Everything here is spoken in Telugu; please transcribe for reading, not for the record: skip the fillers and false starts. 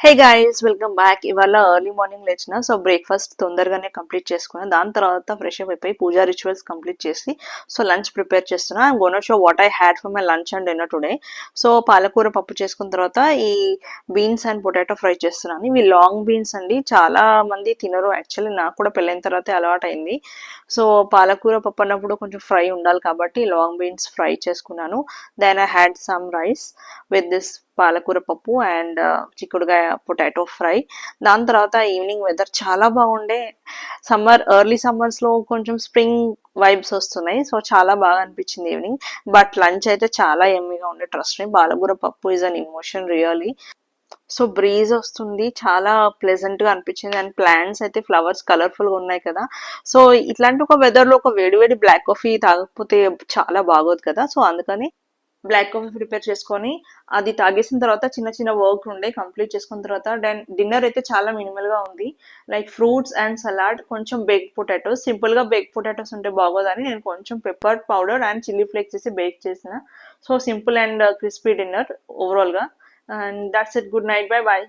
Hey guys, welcome back. ఇవాళ ఎర్లీ మార్నింగ్ లేచిన, సో బ్రేక్ఫాస్ట్ తొందరగానే కంప్లీట్ చేసుకున్నాను. దాని తర్వాత ఫ్రెష్ అప్ అయిపోయి పూజా రిచువల్స్ కంప్లీట్ చేసి సో లంచ్ ప్రిపేర్ చేస్తున్నా. I'm gonna show what I had for my lunch and dinner today. So పాలకూర పప్పు చేసుకున్న తర్వాత ఈ బీన్స్ అండ్ పొటాటో ఫ్రై చేస్తున్నాను. ఇవి లాంగ్ బీన్స్ అండి, చాలా మంది తినరు. యాక్చువల్లీ నాకు కూడా పెళ్ళైన తర్వాతే అలవాటు అయింది. సో పాలకూర పప్పు అన్నప్పుడు కొంచెం ఫ్రై ఉండాలి కాబట్టి లాంగ్ బీన్స్ ఫ్రై చేసుకున్నాను. Then I had some rice with this palakura pappu and చిక్కుడుగాయ పొటాటో ఫ్రై. దాని తర్వాత ఈవినింగ్ వెదర్ చాలా బాగుండే. ఎర్లీ సమ్మర్స్ లో కొంచెం స్ప్రింగ్ వైబ్స్ వస్తున్నాయి. సో చాలా బాగా అనిపించింది ఈవినింగ్. బట్ లంచ్ అయితే చాలా ఎమ్మీగా ఉండే. ట్రస్ట్ మీ, పాలకూర పప్పు is an emotion really. So breeze వస్తుంది, చాలా ప్లెజెంట్ గా అనిపించింది. అండ్ ప్లాంట్స్ అయితే ఫ్లవర్స్ కలర్ఫుల్ గా ఉన్నాయి కదా. సో ఇట్లాంటి ఒక వెదర్ లో ఒక వేడి వేడి బ్లాక్ కాఫీ తాగకపోతే చాలా బాగోదు కదా. సో అందుకని బ్లాక్ కాఫీ ప్రిపేర్ చేసుకొని అది తాగేసిన తర్వాత చిన్న చిన్న వర్క్ ఉండే కంప్లీట్ చేసుకున్న తర్వాత దెన్ డిన్నర్ అయితే చాలా మినిమల్ గా ఉంది. లైక్ ఫ్రూట్స్ అండ్ సలాడ్, కొంచెం బేక్ పొటాటోస్. సింపుల్ గా బేక్ పొటాటోస్ ఉంటే బాగోదని నేను కొంచెం pepper powder and chilli flakes చేసి బేక్ చేసిన. So simple and crispy dinner overall గా. And that's it. Good night, bye bye.